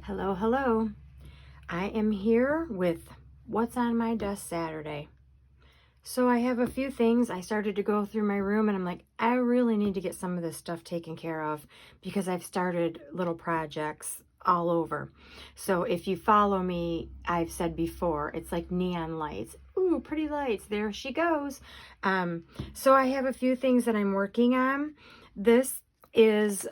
Hello, hello. I am here with what's on my desk Saturday. So I have a few things. I started to go through my room and I'm like, I really need to get some of this stuff taken care of because I've started little projects all over. So if you follow me, I've said before, it's like neon lights. Ooh, pretty lights. There she goes. So I have a few things that I'm working on. This is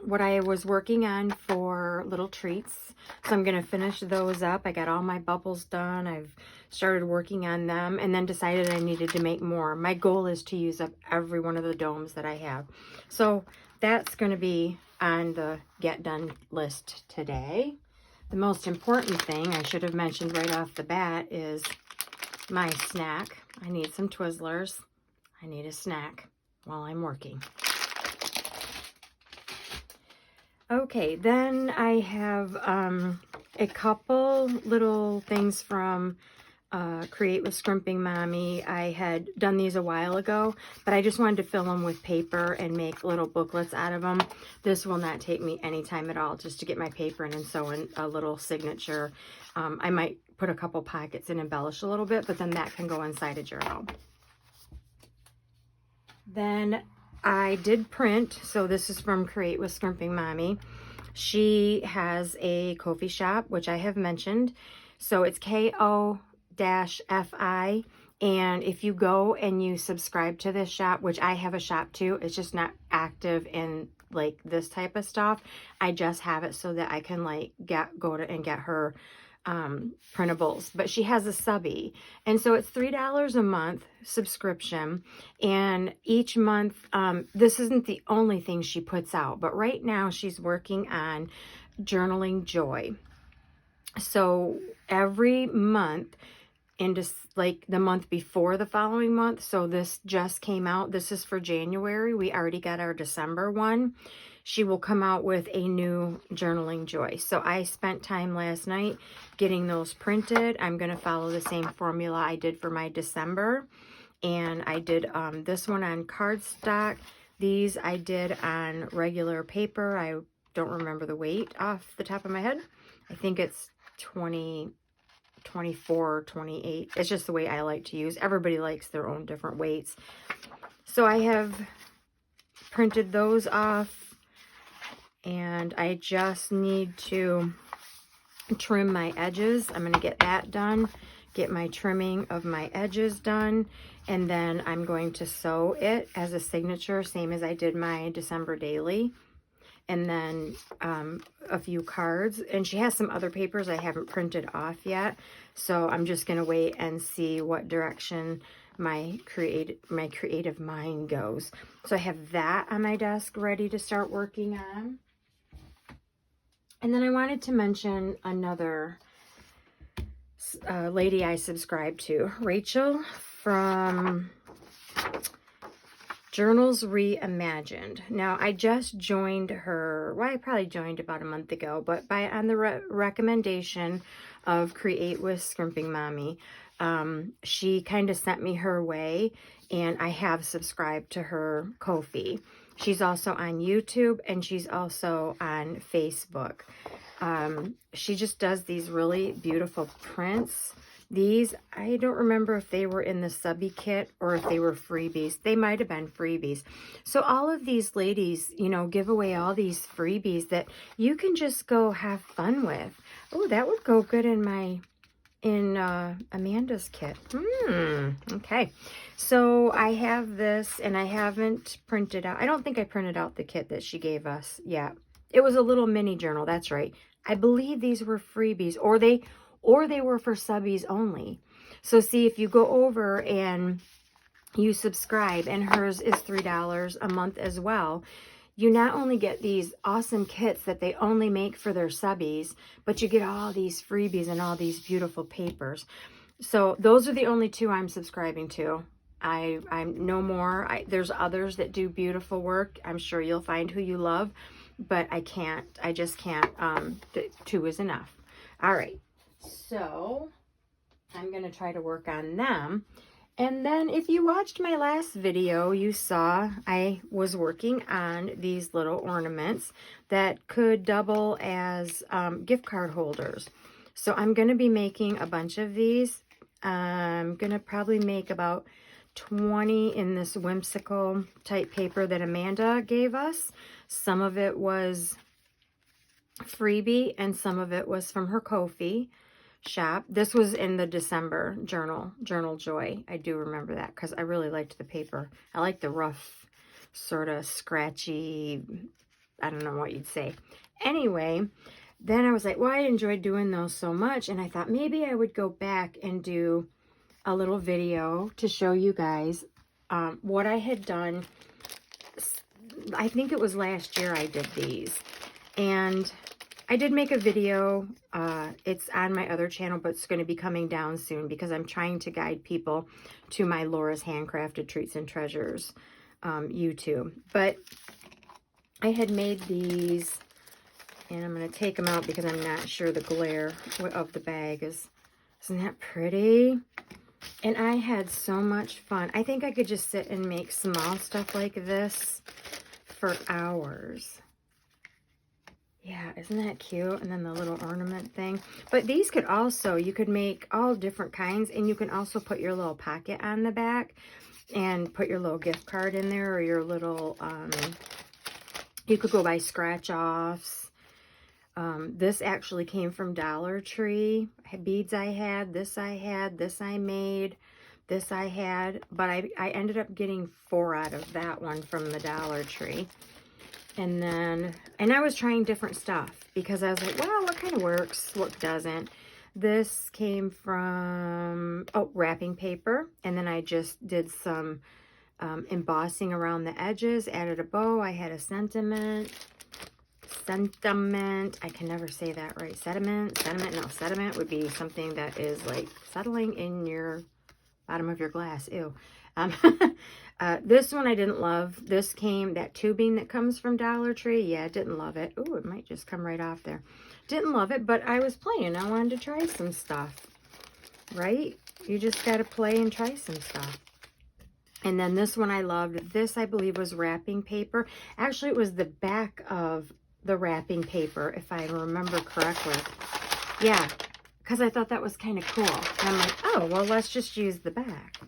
what I was working on for little treats. So I'm going to finish those up. I got all my bubbles done. I've started working on them and then decided I needed to make more. My goal is to use up every one of the domes that I have. So that's going to be on the get done list today. The most important thing I should have mentioned right off the bat is my snack. I need some Twizzlers. I need a snack while I'm working. Okay, then I have a couple little things from Create with Scrimping Mommy. I had done these a while ago, but I just wanted to fill them with paper and make little booklets out of them. This will not take me any time at all, just to get my paper in and sew in a little signature. I might put a couple pockets and embellish a little bit, but then that can go inside a journal. Then I did print, so this is from Create with Scrimping Mommy. She has a Ko-fi shop, which I have mentioned. So it's Ko-fi, and if you go and you subscribe to this shop, which I have a shop too, it's just not active in like this type of stuff. I just have it so that I can like go to and get her printables, but she has a subby, and so it's $3 a month subscription, and each month this isn't the only thing she puts out, but right now she's working on Journaling Joy. So every month, into like the month before the following month, so this just came out, this is for January, we already got our December one, she will come out with a new Journaling Joy. So I spent time last night getting those printed. I'm going to follow the same formula I did for my December, and I did this one on cardstock. These I did on regular paper. I don't remember the weight off the top of my head. I think it's 24, 28. It's just the way I like to use. Everybody likes their own different weights. So I have printed those off, and I just need to trim my edges. I'm going to get that done, get my trimming of my edges done, and then I'm going to sew it as a signature, same as I did my December daily. And then a few cards, and she has some other papers I haven't printed off yet, so I'm just going to wait and see what direction my creative mind goes. So I have that on my desk ready to start working on. And then I wanted to mention another lady I subscribe to, Rachel from Journals Reimagined. Now, I just joined her, well, I probably joined about a month ago, but on the recommendation of Create with Scrimping Mommy, she kind of sent me her way, and I have subscribed to her Ko-fi. She's also on YouTube, and she's also on Facebook. She just does these really beautiful prints. These, I don't remember if they were in the subby kit or if they were freebies. They might have been freebies. So all of these ladies, you know, give away all these freebies that you can just go have fun with. Oh, that would go good in Amanda's kit. Okay. So I have this, and I haven't printed out. I don't think I printed out the kit that she gave us yet. It was a little mini journal. That's right. I believe these were freebies, or they were for subbies only. So see, if you go over and you subscribe, and hers is $3 a month as well, you not only get these awesome kits that they only make for their subbies, but you get all these freebies and all these beautiful papers. So those are the only two I'm subscribing to. I'm no more. There's others that do beautiful work. I'm sure you'll find who you love, but I just can't. Two is enough. All right. So I'm going to try to work on them. And then if you watched my last video, you saw I was working on these little ornaments that could double as gift card holders. So I'm going to be making a bunch of these. I'm going to probably make about 20 in this whimsical type paper that Amanda gave us. Some of it was freebie and some of it was from her Ko-fi shop. This was in the December Journal Joy. I do remember that because I really liked the paper. I like the rough, sort of scratchy, I don't know what you'd say. Anyway, then I was like, well, I enjoyed doing those so much, and I thought maybe I would go back and do a little video to show you guys what I had done. I think it was last year I did these, and I did make a video. It's on my other channel, but it's going to be coming down soon because I'm trying to guide people to my Laura's Handcrafted Treats and Treasures YouTube. But I had made these, and I'm going to take them out because I'm not sure the glare of the bag is. Isn't that pretty? And I had so much fun. I think I could just sit and make small stuff like this for hours. Yeah, isn't that cute? And then the little ornament thing. But these could also, you could make all different kinds, and you can also put your little pocket on the back and put your little gift card in there, or your little, you could go buy scratch-offs. This actually came from Dollar Tree. Beads I had, this I made, this I had. But I ended up getting 4 out of that one from the Dollar Tree. And I was trying different stuff because I was like, well, what kind of works? What doesn't? This came from, wrapping paper. And then I just did some embossing around the edges, added a bow. I had a sentiment. I can never say that right. Sediment would be something that is like settling in your bottom of your glass. Ew. This one I didn't love. This came, that tubing that comes from Dollar Tree. Yeah, I didn't love it. Oh, it might just come right off there. Didn't love it, but I was playing. I wanted to try some stuff, right? You just got to play and try some stuff. And then this one I loved. This, I believe, was wrapping paper. Actually, it was the back of the wrapping paper, if I remember correctly. Yeah, because I thought that was kind of cool. And I'm like, oh, well, let's just use the back.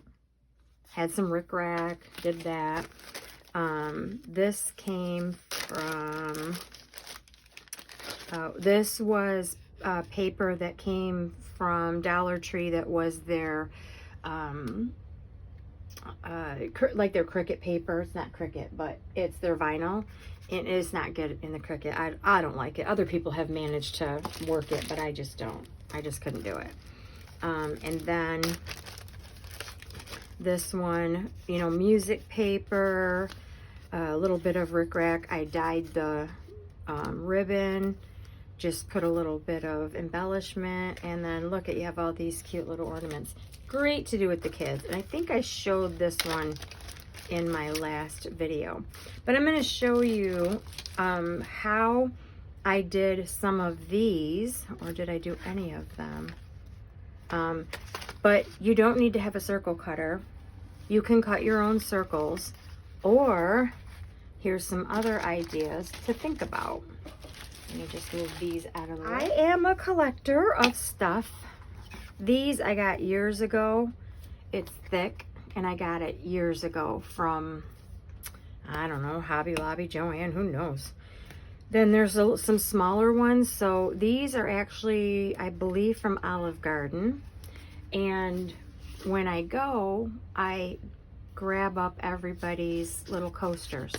Had some rickrack, did that. This came from, this was paper that came from Dollar Tree that was their, like their Cricut paper. It's not Cricut, but it's their vinyl. It is not good in the Cricut. I don't like it. Other people have managed to work it, but I just don't. I just couldn't do it. And then this one, you know, music paper, a little bit of rickrack. I dyed the ribbon, just put a little bit of embellishment, and then look at, you have all these cute little ornaments. Great to do with the kids. And I think I showed this one in my last video, but I'm going to show you how I did some of these, or did I do any of them? But you don't need to have a circle cutter. You can cut your own circles, or here's some other ideas to think about. Let me just move these out of the way. I am a collector of stuff. These I got years ago. It's thick, and I got it years ago from, I don't know, Hobby Lobby, Joann, who knows. Then there's some smaller ones. So these are actually, I believe, from Olive Garden. And when I go, I grab up everybody's little coasters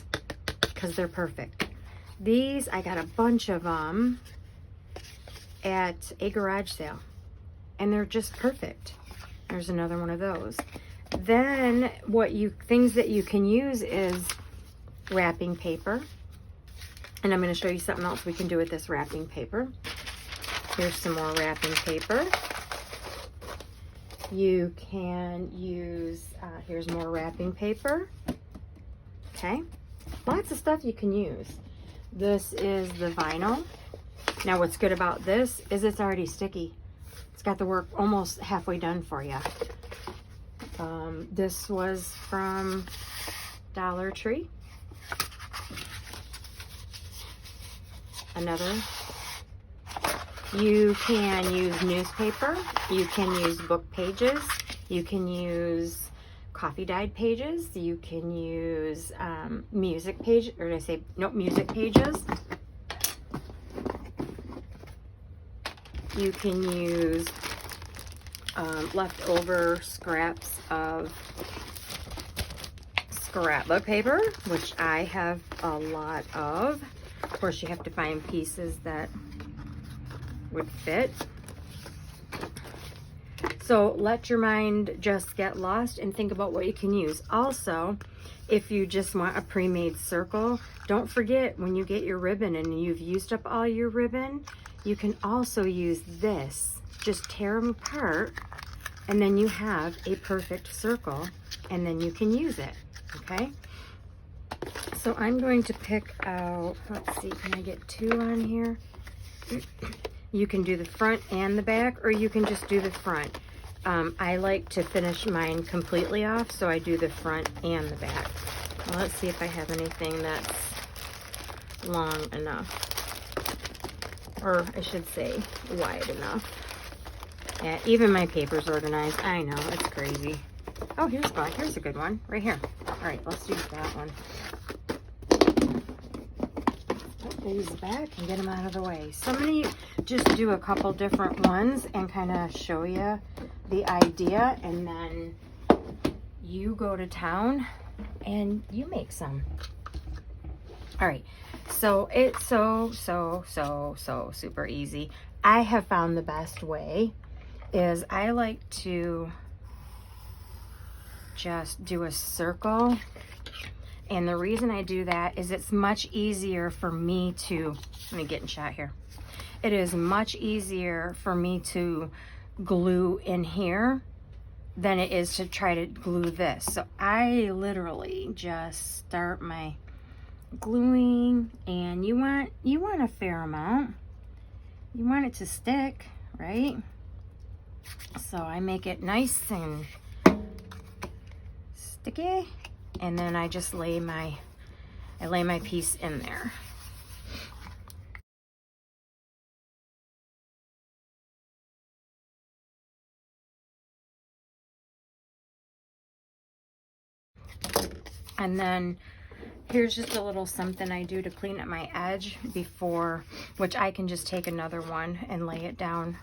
because they're perfect. These, I got a bunch of them at a garage sale, and they're just perfect. There's another one of those. Then things that you can use is wrapping paper. And I'm going to show you something else we can do with this wrapping paper. Here's some more wrapping paper. You can use, here's more wrapping paper. Okay. Lots of stuff you can use. This is the vinyl. Now what's good about this is it's already sticky. It's got the work almost halfway done for you. This was from Dollar Tree. Another. You can use newspaper, you can use book pages, you can use coffee dyed pages, you can use music page, or did I say, no, music pages. You can use leftover scraps of scrapbook paper, which I have a lot of. Of course, you have to find pieces that would fit. So let your mind just get lost and think about what you can use. Also, if you just want a pre-made circle, don't forget when you get your ribbon and you've used up all your ribbon, you can also use this. Just tear them apart and then you have a perfect circle and then you can use it, okay? So I'm going to pick out, let's see, can I get 2 on here? You can do the front and the back, or you can just do the front. I like to finish mine completely off, so I do the front and the back. Well, let's see if I have anything that's long enough. Or I should say wide enough. Yeah, even my paper's organized. I know, it's crazy. Oh, here's one. Here's a good one right here. All right, let's use that one. Put these back and get them out of the way. So I'm going to just do a couple different ones and kind of show you the idea, and then you go to town and you make some. All right, so it's so super easy. I have found the best way is I like to just do a circle, and the reason I do that is it's much easier for me to, let me get in shot here. It is much easier for me to glue in here than it is to try to glue this. So I literally just start my gluing, and you want a fair amount. You want it to stick, right? So I make it nice and sticky, and then I just lay my piece in there. And then here's just a little something I do to clean up my edge before, which I can just take another one and lay it down.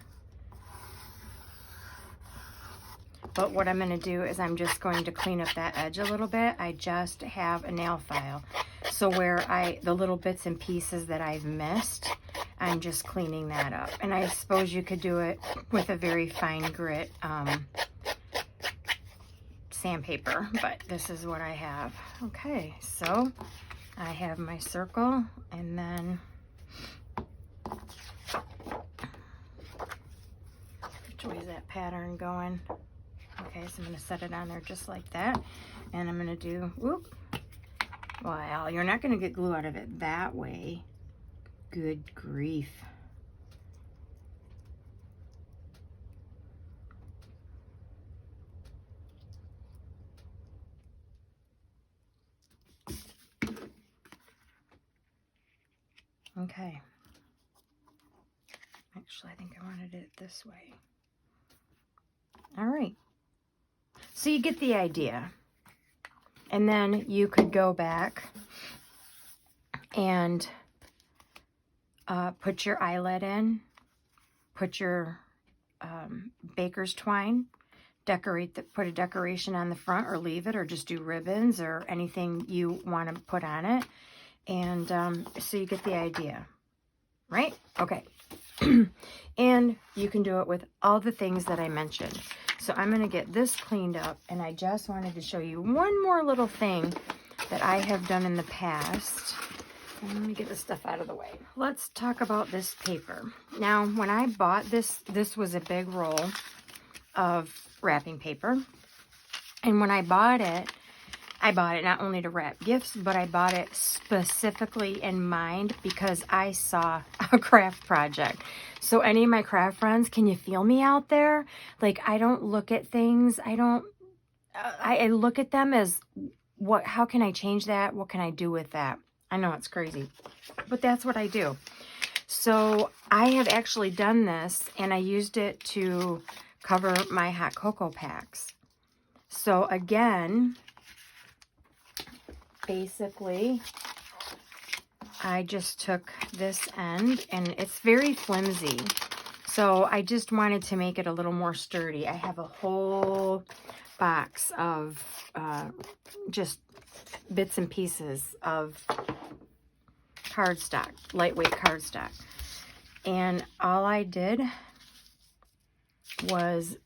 But what I'm going to do is I'm just going to clean up that edge a little bit. I just have a nail file. So where the little bits and pieces that I've missed, I'm just cleaning that up. And I suppose you could do it with a very fine grit sandpaper, but this is what I have. Okay, so I have my circle, and then which way is that pattern going? Okay, so I'm going to set it on there just like that, and I'm going to do, whoop, well, you're not going to get glue out of it that way. Good grief. Okay. Actually, I think I wanted it this way. All right. So you get the idea. And then you could go back and put your eyelet in, put your baker's twine, put a decoration on the front, or leave it, or just do ribbons or anything you want to put on it. And so you get the idea, right? Okay. And you can do it with all the things that I mentioned. So I'm going to get this cleaned up, and I just wanted to show you one more little thing that I have done in the past. And let me get this stuff out of the way. Let's talk about this paper. Now, when I bought this was a big roll of wrapping paper. And when I bought it not only to wrap gifts, but I bought it specifically in mind because I saw a craft project. So any of my craft friends, can you feel me out there? Like, I don't look at things. I I look at them as, how can I change that? What can I do with that? I know it's crazy, but that's what I do. So I have actually done this, and I used it to cover my hot cocoa packs. So again, basically, I just took this end, and it's very flimsy. So I just wanted to make it a little more sturdy. I have a whole box of just bits and pieces of cardstock, lightweight cardstock. And all I did was,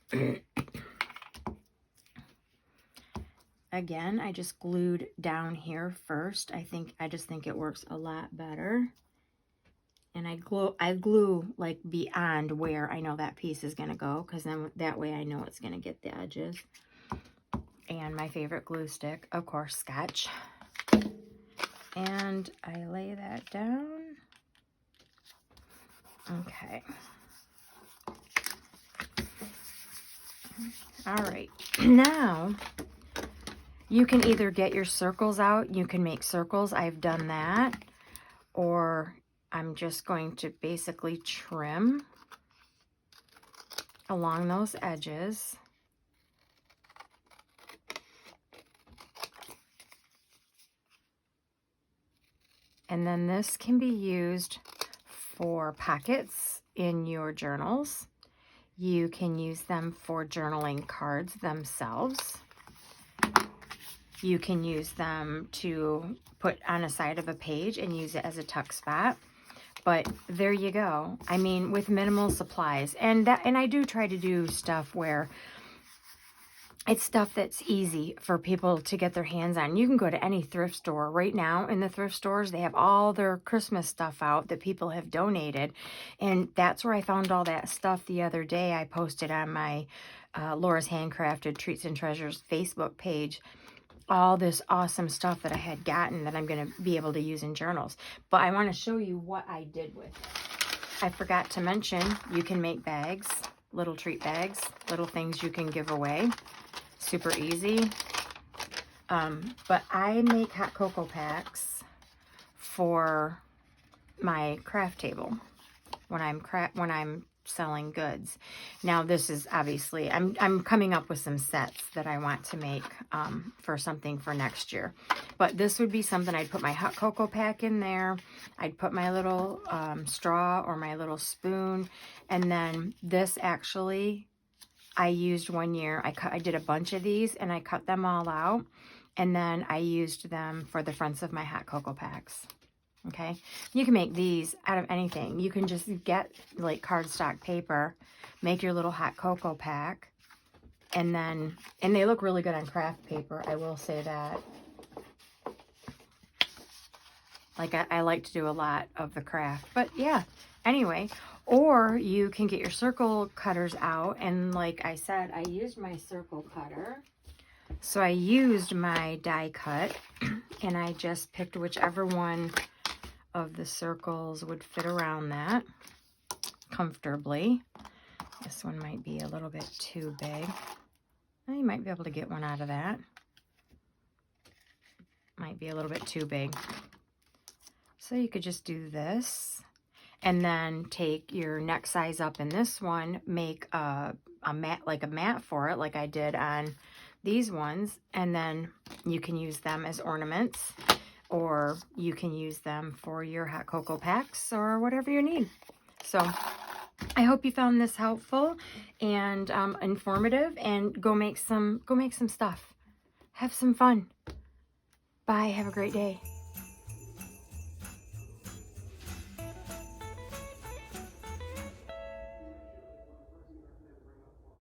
again, I just glued down here first. I just think it works a lot better. And I glue like beyond where I know that piece is going to go, because then that way I know it's going to get the edges. And my favorite glue stick, of course, Scotch. And I lay that down. Okay. All right. Now, you can either get your circles out. You can make circles. I've done that. Or I'm just going to basically trim along those edges. And then this can be used for pockets in your journals. You can use them for journaling cards themselves. You can use them to put on a side of a page and use it as a tuck spot. But there you go. I mean, with minimal supplies. And I do try to do stuff where it's stuff that's easy for people to get their hands on. You can go to any thrift store right now. In the thrift stores, they have all their Christmas stuff out that people have donated. And that's where I found all that stuff the other day. I posted on my Laura's Handcrafted Treats and Treasures Facebook page all this awesome stuff that I had gotten that I'm going to be able to use in journals. But I want to show you what I did with it. I forgot to mention, you can make bags, little treat bags, little things you can give away. Super easy. But I make hot cocoa packs for my craft table when I'm selling goods. Now this is obviously, I'm coming up with some sets that I want to make for something for next year. But this would be something I'd put my hot cocoa pack in there. I'd put my little straw or my little spoon. And then this actually, I used one year. I did a bunch of these and I cut them all out. And then I used them for the fronts of my hot cocoa packs. Okay, you can make these out of anything. You can just get like cardstock paper, make your little hot cocoa pack, and they look really good on craft paper. I will say that. Like I like to do a lot of the craft, but yeah, anyway, or you can get your circle cutters out. And like I said, I used my circle cutter. So I used my die cut and I just picked whichever one of the circles would fit around that comfortably. This one might be a little bit too big. You might be able to get one out of that. Might be a little bit too big. So you could just do this and then take your neck size up in this one, make a mat, like a mat for it, like I did on these ones, and then you can use them as ornaments, or you can use them for your hot cocoa packs or whatever you need. So I hope you found this helpful and informative, and go make some stuff. Have some fun. Bye. Have a great day.